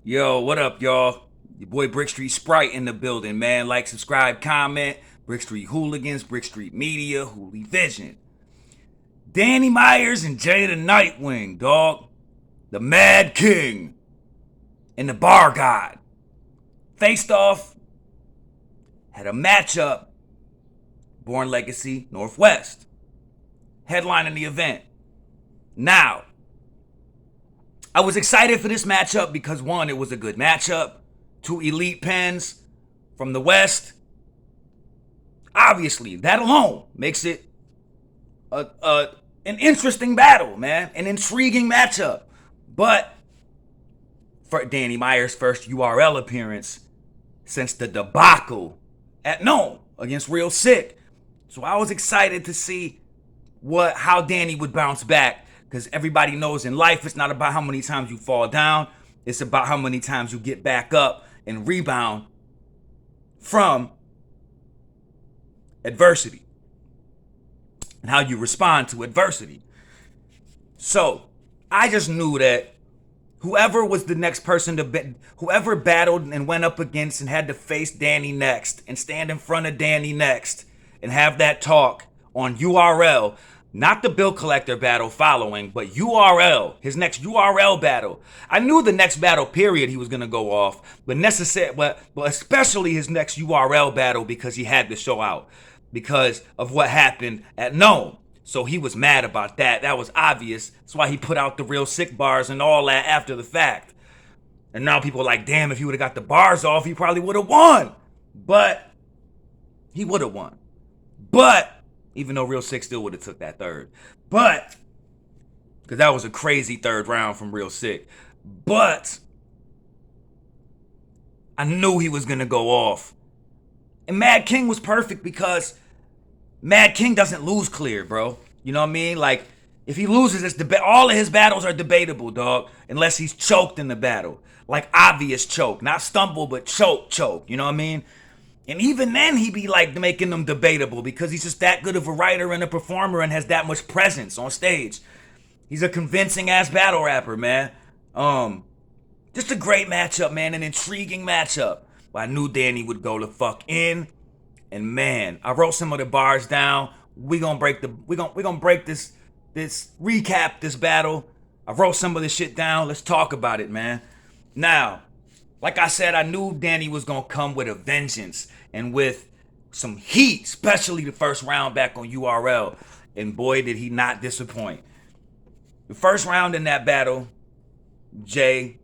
Yo, what up, y'all? Your boy Brick Street Sprite in the building, man. Like, subscribe, comment. Brick Street Hooligans, Brick Street Media, Hooli Vision. Danny Myers and Jey The Nitewing, dog. The Mad King and the Bar God. Faced off, had a matchup. Born Legacy, Northwest. Headlining the event. Now, I was excited for this matchup because one, it was a good matchup. Two elite pens from the West. Obviously, that alone makes it an interesting battle, man. An intriguing matchup. But for Danny Myers' first URL appearance since the debacle at Nome against Real Sick. So I was excited to see how Danny would bounce back, because everybody knows in life it's not about how many times you fall down, it's about how many times you get back up and rebound from adversity and how you respond to adversity. So I just knew that whoever was the next person whoever battled and went up against and had to face Danny next and stand in front of Danny next and have that talk on URL, not the bill collector battle following, but URL, his next URL battle. I knew the next battle period he was gonna go off, but especially his next URL battle, because he had to show out because of what happened at Nome. So he was mad about that. That was obvious. That's why he put out the Real Sick bars and all that after the fact. And now people are like, damn, if he would have got the bars off, he probably would have won. But he would have won. But even though Real Sick still would have took that third. But, because that was a crazy third round from Real Sick. But, I knew he was going to go off. And Mad King was perfect because Mad King doesn't lose clear, bro. You know what I mean? Like, if he loses, all of his battles are debatable, dog. Unless he's choked in the battle. Like, obvious choke. Not stumble, but choke. You know what I mean? And even then, he be like making them debatable because he's just that good of a writer and a performer and has that much presence on stage. He's a convincing ass battle rapper, man. Just a great matchup, man. An intriguing matchup. But I knew Danny would go the fuck in. And man, I wrote some of the bars down. We gonna break this recap this battle. I wrote some of the shit down. Let's talk about it, man. Now, like I said, I knew Danny was going to come with a vengeance and with some heat, especially the first round back on URL. And boy, did he not disappoint. The first round in that battle, Jey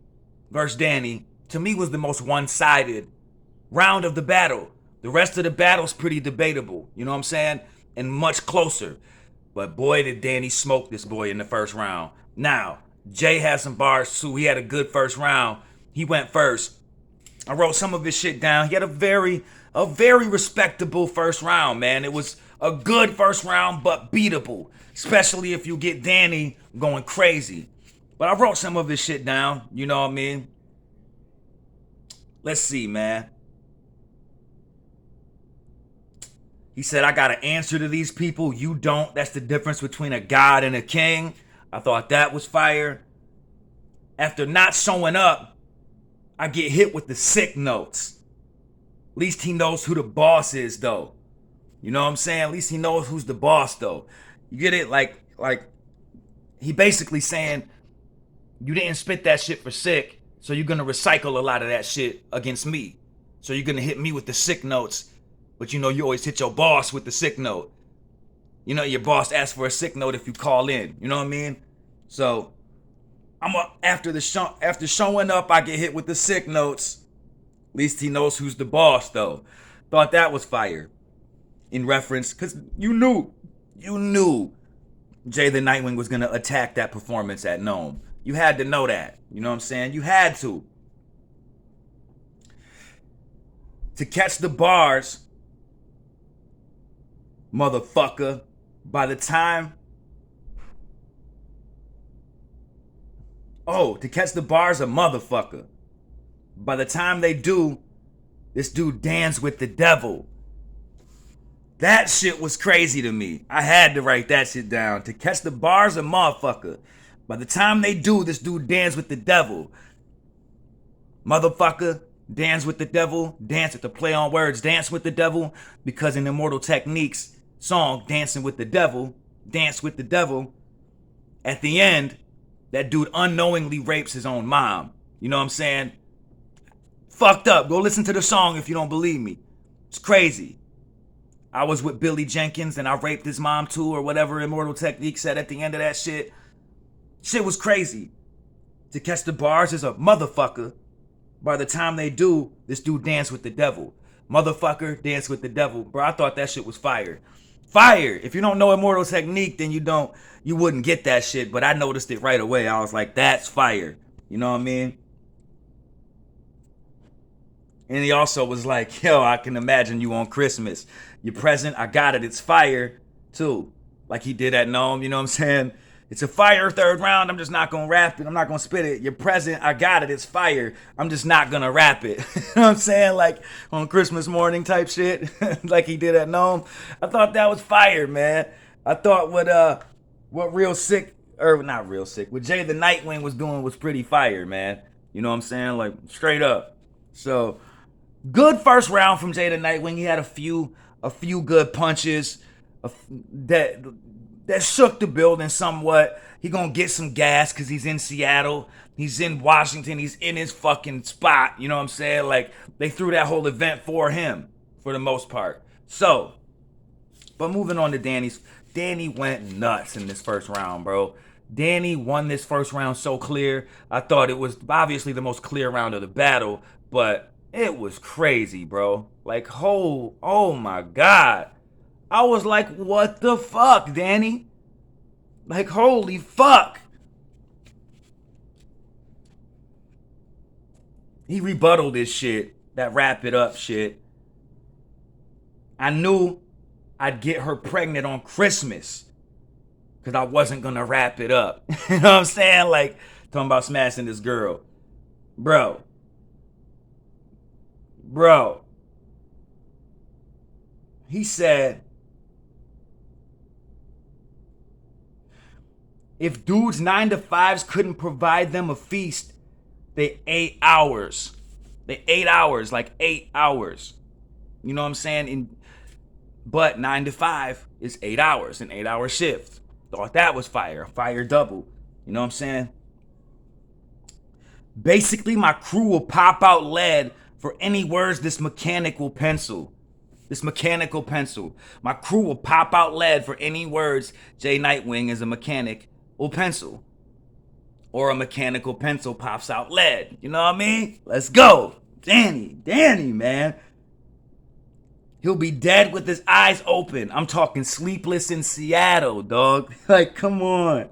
versus Danny, to me was the most one-sided round of the battle. The rest of the battle's pretty debatable, you know what I'm saying? And much closer. But boy, did Danny smoke this boy in the first round. Now, Jey has some bars too. He had a good first round. He went first. I wrote some of his shit down. He had a very respectable first round, man. It was a good first round, but beatable. Especially if you get Danny going crazy. But I wrote some of his shit down. You know what I mean? Let's see, man. He said, I got an answer to these people. You don't. That's the difference between a god and a king. I thought that was fire. After not showing up, I get hit with the sick notes. At least he knows who the boss is, though. You know what I'm saying? At least he knows who's the boss, though. You get it? Like he basically saying, you didn't spit that shit for sick, so you're gonna recycle a lot of that shit against me. So you're gonna hit me with the sick notes, but you know you always hit your boss with the sick note. You know your boss asks for a sick note if you call in. You know what I mean? So after showing up, I get hit with the sick notes. At least he knows who's the boss, though. Thought that was fire. In reference, because you knew Jey The Nitewing was going to attack that performance at Nome. You had to know that. You know what I'm saying? You had to. To catch the bars, motherfucker, by the time... Oh, to catch the bars, a motherfucker. By the time they do, this dude dance with the devil. That shit was crazy to me. I had to write that shit down. To catch the bars, a motherfucker. By the time they do, this dude dance with the devil. Motherfucker, dance with the devil, dance at the play on words, dance with the devil, because in Immortal Techniques song, Dancing with the Devil, Dance with the Devil, at the end, that dude unknowingly rapes his own mom. You know what I'm saying? Fucked up. Go listen to the song if you don't believe me. It's crazy. I was with Billy Jenkins and I raped his mom too, or whatever Immortal Technique said at the end of that shit. Shit was crazy. To catch the bars is a motherfucker. By the time they do, this dude dance with the devil. Motherfucker, dance with the devil. Bro, I thought that shit was fire. Fire! If you don't know Immortal Technique, then you wouldn't get that shit. But I noticed it right away. I was like, that's fire. You know what I mean? And he also was like, yo, I can imagine you on Christmas. Your present, I got it. It's fire, too. Like he did at Gnome, you know what I'm saying? It's a fire third round. I'm just not going to rap it. I'm not going to spit it. Your present, I got it. It's fire. I'm just not going to rap it. You know what I'm saying? Like on Christmas morning type shit. Like he did at Gnome. I thought that was fire, man. I thought what Real Sick, or not Real Sick, what Jey The Nitewing was doing was pretty fire, man. You know what I'm saying? Like straight up. So good first round from Jey The Nitewing. He had a few good punches that shook the building somewhat. He gonna get some gas because he's in Seattle. He's in Washington. He's in his fucking spot. You know what I'm saying? Like, they threw that whole event for him, for the most part. So, but moving on to Danny went nuts in this first round, bro. Danny won this first round so clear. I thought it was obviously the most clear round of the battle, but it was crazy, bro. Like, oh my God. I was like, what the fuck, Danny? Like, holy fuck. He rebutted this shit, that wrap it up shit. I knew I'd get her pregnant on Christmas because I wasn't going to wrap it up. You know what I'm saying? Like, talking about smashing this girl. Bro. He said, if dudes 9 to 5s couldn't provide them a feast, they 8 hours. They 8 hours, like 8 hours. You know what I'm saying? But 9 to 5 is 8 hours, an 8-hour shift. Thought that was fire, a fire double. You know what I'm saying? Basically, my crew will pop out lead for any words this mechanical pencil. My crew will pop out lead for any words Jey Nitewing is a mechanic will pencil. Or a mechanical pencil pops out lead. You know what I mean? Let's go. Danny, man. He'll be dead with his eyes open. I'm talking Sleepless in Seattle, dog. Like, come on,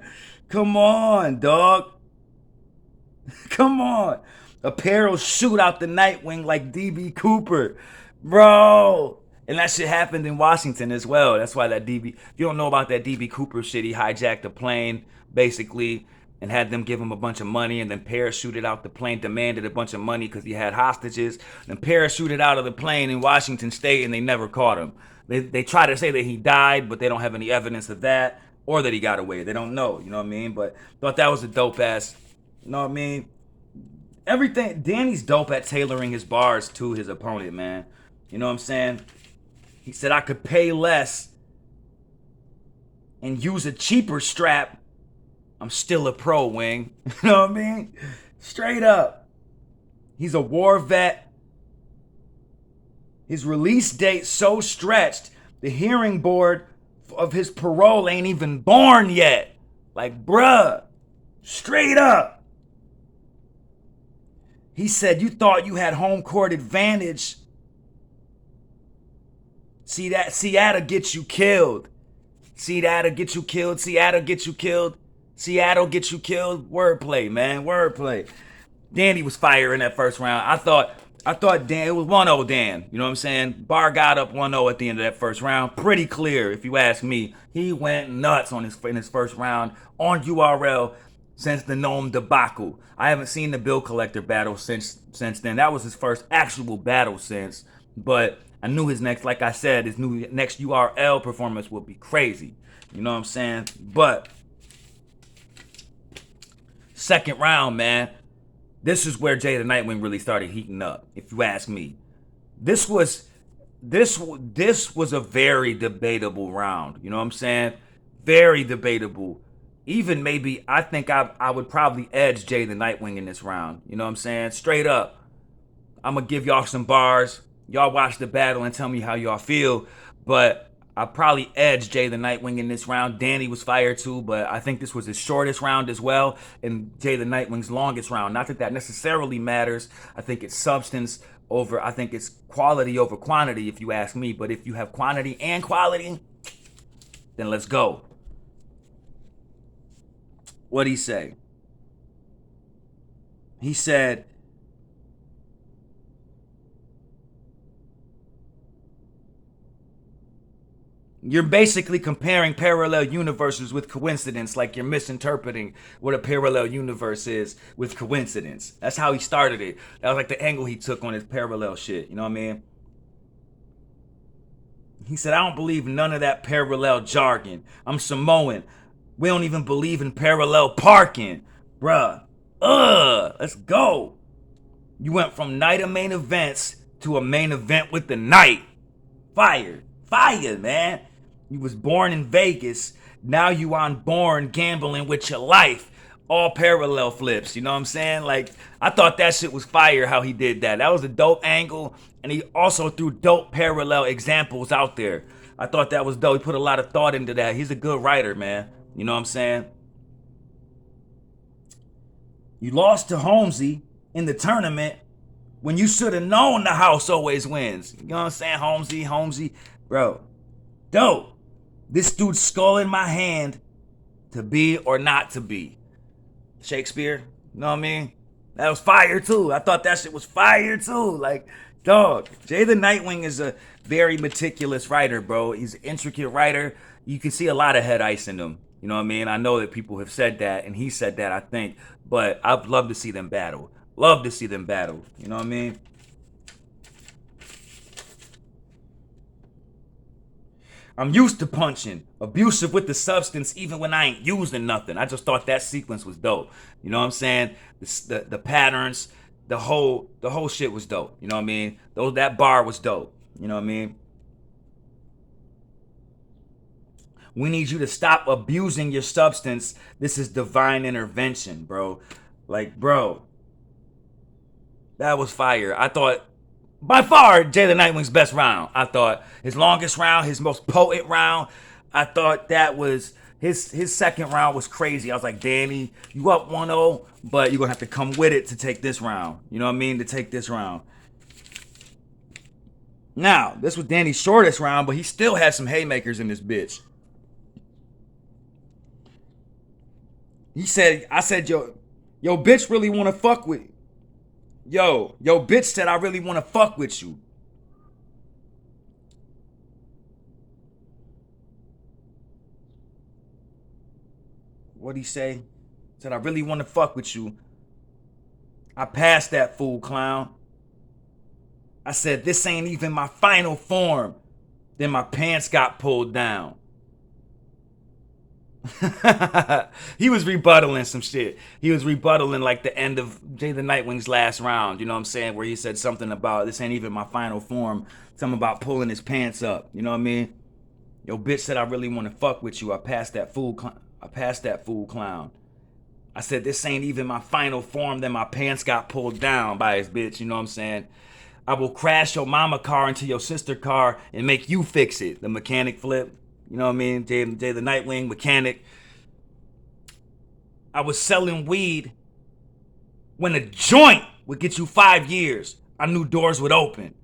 dog. Come on. A pair will shoot out the Nitewing like DB Cooper. Bro. And that shit happened in Washington as well. That's why that DB... If you don't know about that DB Cooper shit, he hijacked a plane, basically, and had them give him a bunch of money, and then parachuted out the plane, demanded a bunch of money because he had hostages, then parachuted out of the plane in Washington State, and they never caught him. They try to say that he died, but they don't have any evidence of that, or that he got away. They don't know, you know what I mean? But thought that was a dope-ass... You know what I mean? Everything... Danny's dope at tailoring his bars to his opponent, man. You know what I'm saying? He said, I could pay less and use a cheaper strap. I'm still a pro, Wing. You know what I mean? Straight up. He's a war vet. His release date so stretched, the hearing board of his parole ain't even born yet. Like, bruh. Straight up. He said, you thought you had home court advantage. See, that'll get you killed. Seattle get you killed. Wordplay, man. Wordplay. Danny was fire in that first round. I thought Dan, it was 1-0 Dan. You know what I'm saying? Bar got up 1-0 at the end of that first round. Pretty clear, if you ask me. He went nuts in his first round on URL since the Gnome debacle. I haven't seen the Bill Collector battle since then. That was his first actual battle since. But I knew his next, like I said, his next URL performance would be crazy. You know what I'm saying? But second round, man. This is where Jey the Nitewing really started heating up, if you ask me. This was this was a very debatable round. You know what I'm saying? Very debatable. Even maybe I think I would probably edge Jey the Nitewing in this round. You know what I'm saying? Straight up. I'm gonna give y'all some bars. Y'all watch the battle and tell me how y'all feel. But I probably edged Jey the Nitewing in this round. Danny was fired too, but I think this was his shortest round as well, and Jey the Nitewing's longest round. Not that that necessarily matters. I think it's substance over. I think it's quality over quantity, if you ask me. But if you have quantity and quality, then let's go. What'd he say? He said, you're basically comparing parallel universes with coincidence, like you're misinterpreting what a parallel universe is with coincidence. That's how he started it. That was like the angle he took on his parallel shit. You know what I mean? He said, I don't believe in none of that parallel jargon. I'm Samoan. We don't even believe in parallel parking. Bruh. Let's go. You went from night of main events to a main event with the night. Fire. Fire, man. You was born in Vegas. Now you on born gambling with your life. All parallel flips, you know what I'm saying? Like, I thought that shit was fire how he did that. That was a dope angle, and he also threw dope parallel examples out there. I thought that was dope. He put a lot of thought into that. He's a good writer, man. You know what I'm saying? You lost to Holmesy in the tournament when you should have known the house always wins. You know what I'm saying? Holmesy. Bro, dope. This dude's skull in my hand to be or not to be. Shakespeare, you know what I mean? That was fire too. I thought that shit was fire too. Like, dog, Jey the Nitewing is a very meticulous writer, bro. He's an intricate writer. You can see a lot of head ice in him. You know what I mean? I know that people have said that, and he said that, I think. But I'd love to see them battle. Love to see them battle. You know what I mean? I'm used to punching, abusive with the substance, even when I ain't using nothing. I just thought that sequence was dope. You know what I'm saying? The patterns, the whole shit was dope. You know what I mean? That bar was dope. You know what I mean? We need you to stop abusing your substance. This is divine intervention, bro. Like, bro, that was fire. I thought, by far, Jey the Nitewing's best round. I thought his longest round, his most potent round. I thought that was his second round was crazy. I was like, Danny, you up 1-0, but you're gonna have to come with it to take this round. You know what I mean? To take this round. Now, this was Danny's shortest round, but he still had some haymakers in this bitch. I said, yo, bitch really wanna fuck with you. Yo, bitch said I really want to fuck with you. What'd he say? Said I really want to fuck with you. I passed that fool, clown. I said, this ain't even my final form. Then my pants got pulled down. He was rebuttaling some shit. He was rebuttaling like the end of Jey the Nitewing's last round, you know what I'm saying? Where he said something about, this ain't even my final form. Something about pulling his pants up, you know what I mean? Yo, bitch said I really want to fuck with you. I passed that fool clown. I said, this ain't even my final form. Then my pants got pulled down by his bitch, you know what I'm saying? I will crash your mama car into your sister car and make you fix it. The mechanic flip. You know what I mean? Jey the Nitewing, mechanic. I was selling weed when a joint would get you 5 years. I knew doors would open.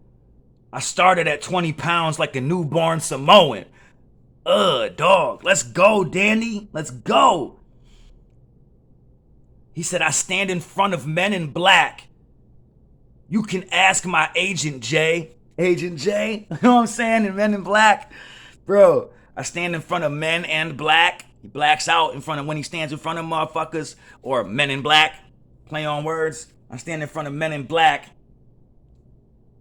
I started at 20 pounds like a newborn Samoan. Dog. Let's go, Danny. Let's go. He said, I stand in front of men in black. You can ask my agent, Jay. Agent Jay? You know what I'm saying? In Men in Black. Bro. I stand in front of men and black. He blacks out in front of when he stands in front of motherfuckers or men in black. Play on words. I stand in front of men in black.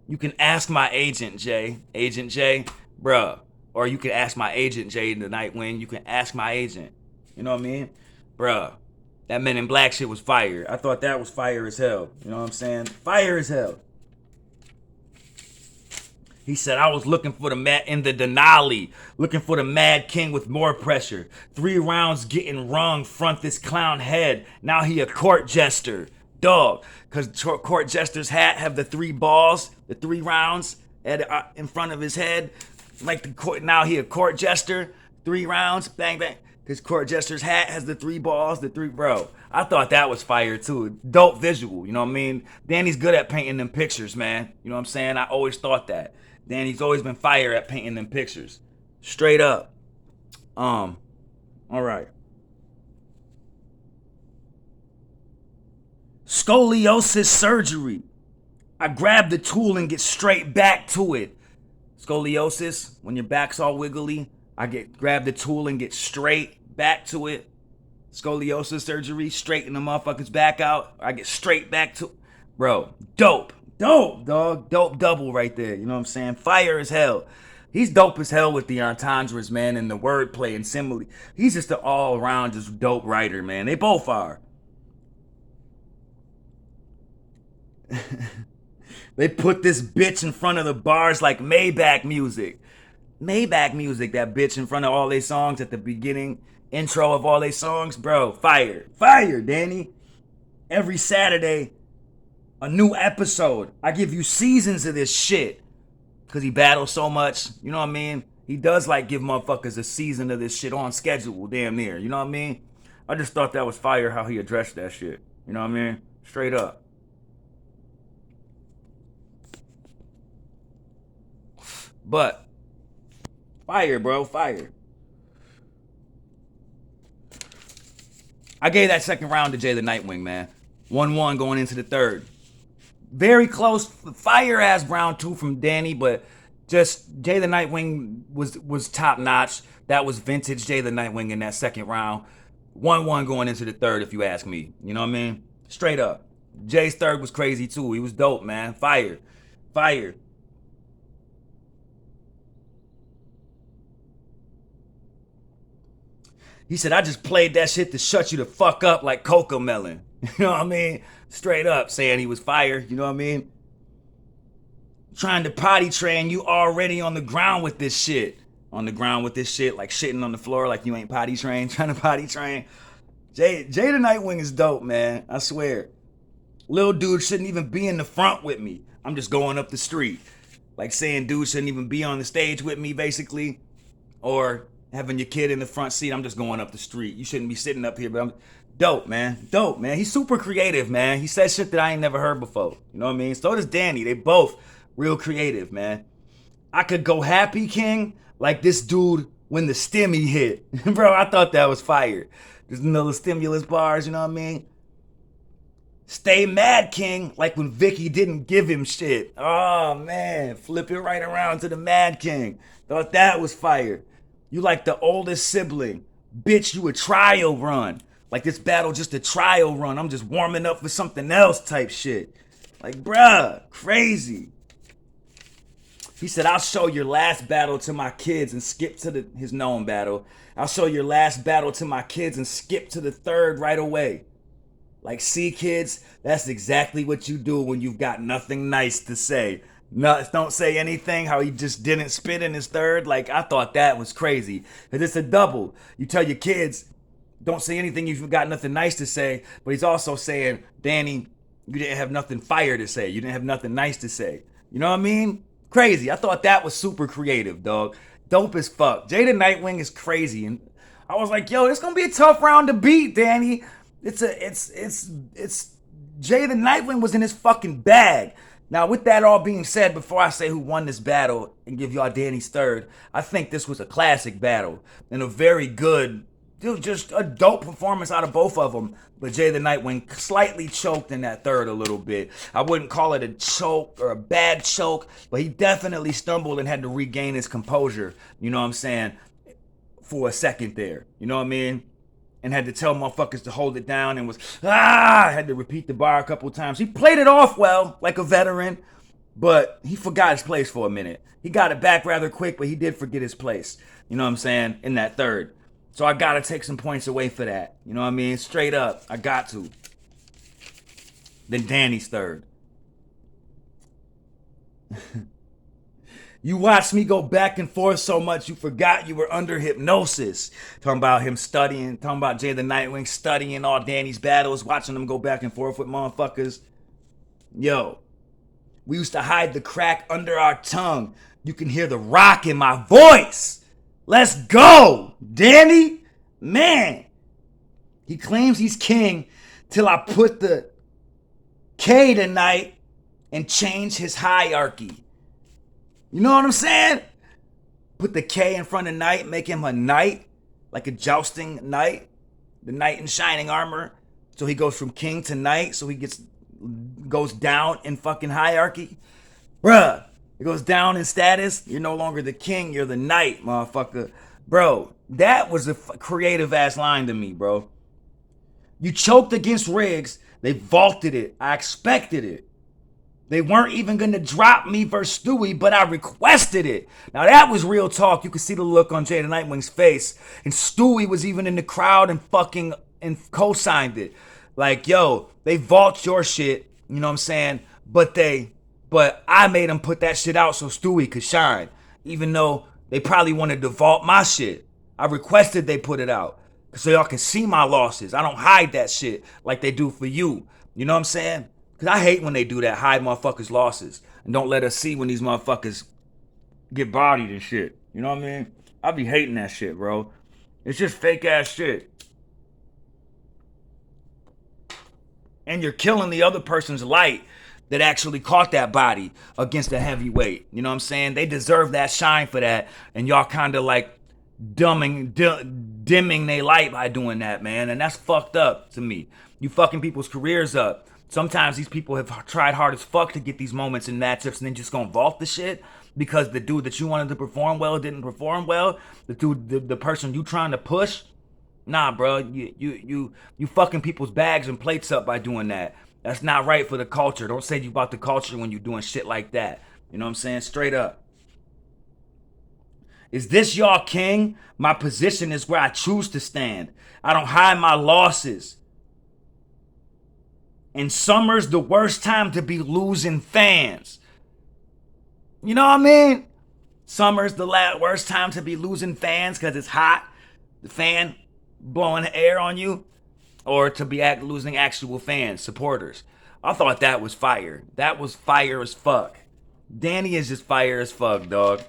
You can ask my agent, Jay. Agent Jay, bruh. Or you can ask my agent, Jey the Nitewing. You can ask my agent. You know what I mean? Bruh. That Men in Black shit was fire. I thought that was fire as hell. You know what I'm saying? Fire as hell. He said, I was looking for the in the Denali, looking for the Mad King with more pressure. 3 rounds getting rung front this clown head. Now he a court jester. Dog. Because court jester's hat have the 3 balls, the 3 rounds in front of his head. Like the court, now he a court jester. 3 rounds, bang, bang. His court jester's hat has the 3 balls, the 3, bro. I thought that was fire too. Dope visual, you know what I mean? Danny's good at painting them pictures, man. You know what I'm saying? I always thought that. Danny's always been fire at painting them pictures. Straight up. All right. Scoliosis surgery. I grab the tool and get straight back to it. Scoliosis, when your back's all wiggly, grab the tool and get straight back to it. Scoliosis surgery, straighten the motherfucker's back out. I get straight back to, bro, dope, dog, dope double right there. You know what I'm saying? Fire as hell. He's dope as hell with the entendres, man, and the wordplay and simile. He's just an all-around just dope writer, man. They both are. They put this bitch in front of the bars like Maybach music. Maybach music, that bitch in front of all their songs at the beginning, intro of all their songs, bro, fire. Fire, Danny. Every Saturday, a new episode. I give you seasons of this shit. Because he battles so much, you know what I mean? He does like give motherfuckers a season of this shit on schedule, damn near, you know what I mean? I just thought that was fire how he addressed that shit, you know what I mean? Straight up. But, fire, bro, fire. I gave that second round to Jey The Nitewing, man. 1-1 going into the third. Very close, fire-ass round 2 from Danny, but just Jey The Nitewing was top-notch. That was vintage Jey The Nitewing in that second round. 1-1 going into the third, if you ask me. You know what I mean? Straight up. Jay's third was crazy, too. He was dope, man. Fire. Fire. He said, I just played that shit to shut you the fuck up like Coca Melon. You know what I mean? Straight up saying he was fire. You know what I mean? Trying to potty train, you already on the ground with this shit. On the ground with this shit, like shitting on the floor like you ain't potty trained. Trying to potty train. Jey The Nitewing is dope, man. I swear. Little dude shouldn't even be in the front with me. I'm just going up the street. Like saying dude shouldn't even be on the stage with me, basically. Or having your kid in the front seat, I'm just going up the street. You shouldn't be sitting up here, but I'm dope, man. Dope, man. He's super creative, man. He says shit that I ain't never heard before. You know what I mean? So does Danny. They both real creative, man. I could go Happy King like this dude when the stimmy hit. Bro, I thought that was fire. There's little stimulus bars, you know what I mean? Stay Mad King like when Vicky didn't give him shit. Oh, man. Flip it right around to the Mad King. Thought that was fire. You like the oldest sibling. Bitch, you a trial run. Like this battle just a trial run. I'm just warming up for something else type shit. Like, bruh, crazy. He said, I'll show your last battle to my kids and skip to his known battle. I'll show your last battle to my kids and skip to the third right away. Like, see, kids, that's exactly what you do when you've got nothing nice to say. No, don't say anything, how he just didn't spit in his third. Like, I thought that was crazy. Because it's a double. You tell your kids, don't say anything, you've got nothing nice to say. But he's also saying, Danny, you didn't have nothing fire to say. You didn't have nothing nice to say. You know what I mean? Crazy. I thought that was super creative, dog. Dope as fuck. Jey The Nitewing is crazy. And I was like, yo, it's going to be a tough round to beat, Danny. It's Jey The Nitewing was in his fucking bag. Now, with that all being said, before I say who won this battle and give y'all Danny's third, I think this was a classic battle and a very good, just a dope performance out of both of them. But Jey The Nitewing slightly choked in that third a little bit. I wouldn't call it a choke or a bad choke, but he definitely stumbled and had to regain his composure, you know what I'm saying, for a second there. You know what I mean? And had to tell motherfuckers to hold it down and had to repeat the bar a couple times. He played it off well, like a veteran, but he forgot his place for a minute. He got it back rather quick, but he did forget his place. You know what I'm saying? In that third. So I gotta take some points away for that. You know what I mean? Straight up, I got to. Then Danny's third. You watched me go back and forth so much you forgot you were under hypnosis. Talking about him studying, talking about Jey the Nitewing studying all Danny's battles, watching him go back and forth with motherfuckers. Yo, we used to hide the crack under our tongue. You can hear the rock in my voice. Let's go, Danny. Man, he claims he's king till I put the K tonight and change his hierarchy. You know what I'm saying? Put the K in front of knight, make him a knight, like a jousting knight, the knight in shining armor. So he goes from king to knight, so he goes down in fucking hierarchy. Bruh, it goes down in status. You're no longer the king, you're the knight, motherfucker. Bro, that was a creative ass line to me, bro. You choked against Riggs, they vaulted it. I expected it. They weren't even going to drop me versus Stewie, but I requested it. Now that was real talk. You could see the look on Jey the Nitewing's face. And Stewie was even in the crowd and fucking and co-signed it. Like, yo, they vault your shit, you know what I'm saying? But I made them put that shit out so Stewie could shine. Even though they probably wanted to vault my shit. I requested they put it out. So y'all can see my losses. I don't hide that shit like they do for you. You know what I'm saying? Because I hate when they do that, hide motherfuckers' losses. And don't let us see when these motherfuckers get bodied and shit. You know what I mean? I be hating that shit, bro. It's just fake ass shit. And you're killing the other person's light that actually caught that body against a heavyweight. You know what I'm saying? They deserve that shine for that. And y'all kind of like dimming their light by doing that, man. And that's fucked up to me. You fucking people's careers up. Sometimes these people have tried hard as fuck to get these moments in matchups and then just gonna vault the shit because the dude that you wanted to perform well didn't perform well. The person you trying to push, nah, bro. You fucking people's bags and plates up by doing that. That's not right for the culture. Don't say you about the culture when you doing shit like that. You know what I'm saying? Straight up. Is this y'all king? My position is where I choose to stand. I don't hide my losses. And summer's the worst time to be losing fans. You know what I mean? Summer's the worst time to be losing fans because it's hot. The fan blowing air on you. Or to be losing actual fans, supporters. I thought that was fire. That was fire as fuck. Danny is just fire as fuck, dog.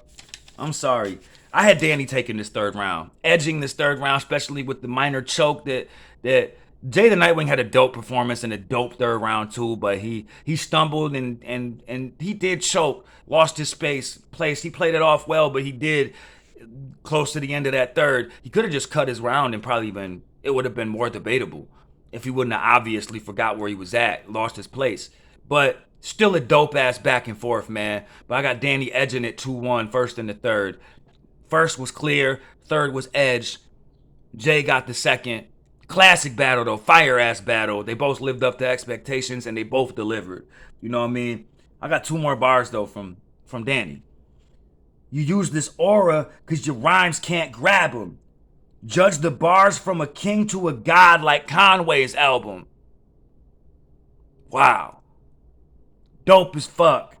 I'm sorry. I had Danny taking this third round. Edging this third round, especially with the minor choke that Jey the Nitewing had a dope performance in a dope third round too, but he stumbled and he did choke, lost his place. He played it off well, but he did close to the end of that third. He could have just cut his round and probably it would have been more debatable if he wouldn't have obviously forgot where he was at, lost his place. But still a dope ass back and forth, man. But I got Danny edging it 2-1 first and the third. First was clear, third was edged. Jey got the second. Classic battle though, fire ass battle. They both lived up to expectations and they both delivered. You know what I mean? I got 2 more bars though from Danny. You use this aura because your rhymes can't grab them. Judge the bars from a king to a god like Conway's album. Wow. Dope as fuck.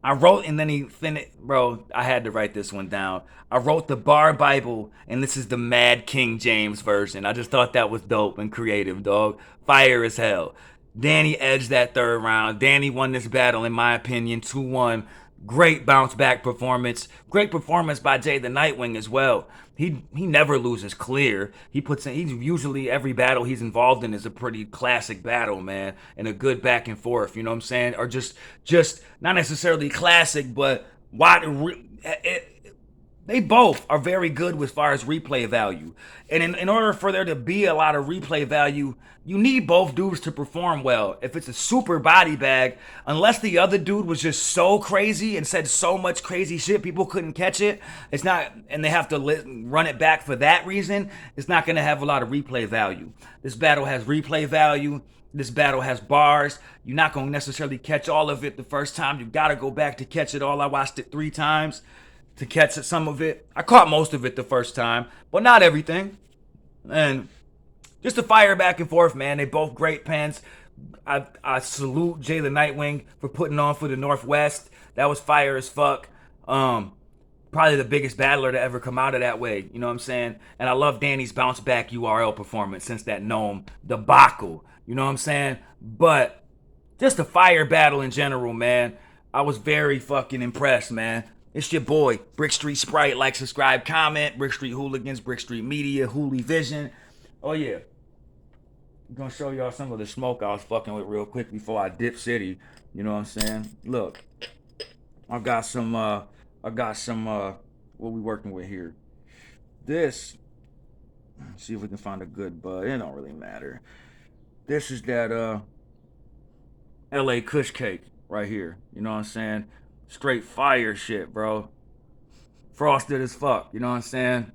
I wrote, and then he finished, bro, I had to write this one down. I wrote the Bar Bible, and this is the Mad King James version. I just thought that was dope and creative, dog. Fire as hell. Danny edged that third round. Danny won this battle, in my opinion, 2-1. Great bounce back performance. Great performance by Jey the Nitewing as well. He never loses clear. He's usually every battle he's involved in is a pretty classic battle, man, and a good back and forth. You know what I'm saying? Or just not necessarily classic, but they both are very good as far as replay value. And in order for there to be a lot of replay value, you need both dudes to perform well. If it's a super body bag, unless the other dude was just so crazy and said so much crazy shit, people couldn't catch it. It's not, and they have to run it back for that reason. It's not going to have a lot of replay value. This battle has replay value. This battle has bars. You're not going to necessarily catch all of it the first time. You got to go back to catch it all. I watched it 3 times to catch some of it. I caught most of it the first time, but not everything. And just a fire back and forth, man. They both great pens. I salute Jey The Nitewing for putting on for the Northwest. That was fire as fuck. Probably the biggest battler to ever come out of that way. You know what I'm saying? And I love Danny's bounce back URL performance since that Gnome debacle. You know what I'm saying? But just a fire battle in general, man. I was very fucking impressed, man. It's your boy, Brick Street Sprite. Like, subscribe, comment. Brick Street Hooligans, Brick Street Media, Hooli Vision. Oh, yeah. I'm gonna show y'all some of the smoke I was fucking with real quick before I dip city. You know what I'm saying? Look, I got some, what we working with here? This, let's see if we can find a good bud. It don't really matter. This is that, LA Kush Cake right here. You know what I'm saying? Straight fire shit, bro. Frosted as fuck. You know what I'm saying?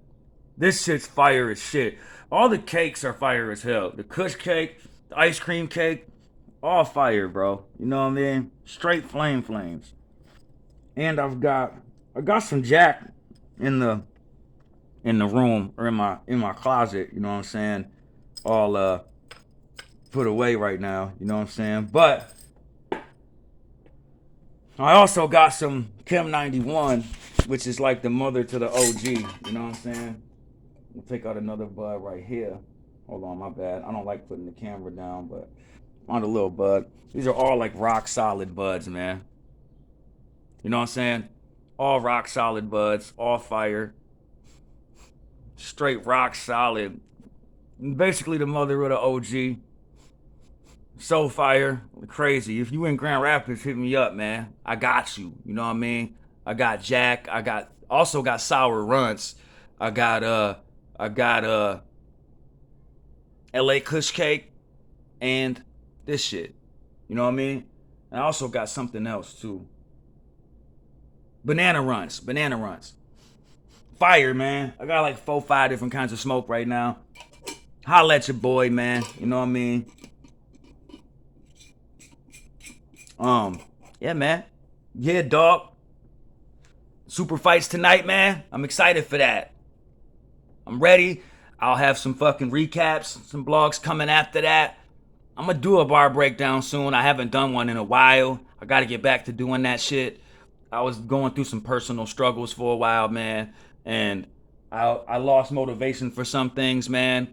This shit's fire as shit. All the cakes are fire as hell. The Kush cake, the ice cream cake, all fire, bro. You know what I mean? Straight flames. And I got some Jack in the room or in my closet. You know what I'm saying? All put away right now. You know what I'm saying? But I also got some Chem 91, which is like the mother to the OG. You know what I'm saying? We'll take out another bud right here. Hold on, my bad. I don't like putting the camera down, but on the little bud. These are all like rock solid buds, man. You know what I'm saying? All rock solid buds, all fire. Straight rock solid. Basically the mother of the OG. So fire. Crazy. If you in Grand Rapids, hit me up, man. I got you. You know what I mean? I got Jack. I also got Sour Runts. I got LA Kush Cake and this shit. You know what I mean? And I also got something else too. Banana Runts. Fire, man. I got like 4-5 different kinds of smoke right now. Holla at your boy, man. You know what I mean? Yeah, man. Yeah, dog. Super fights tonight, man. I'm excited for that. I'm ready. I'll have some fucking recaps, some blogs coming after that. I'm gonna do a bar breakdown soon. I haven't done one in a while. I gotta get back to doing that shit. I was going through some personal struggles for a while, man. And I lost motivation for some things, man.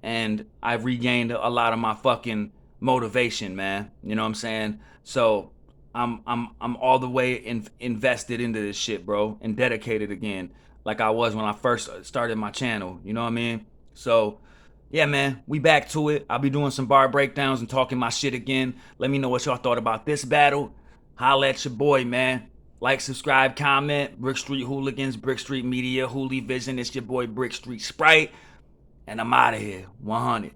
And I've regained a lot of my fucking motivation, man. You know what I'm saying? So I'm all the way invested into this shit, bro, and dedicated again, like I was when I first started my channel. You know what I mean? So yeah, man, we back to it. I'll be doing some bar breakdowns and talking my shit again. Let me know what y'all thought about this battle. Holla at your boy, man. Like, subscribe, comment. Brick Street Hooligans, Brick Street Media, Hooli Vision. It's your boy Brick Street Sprite. And I'm out of here. 100.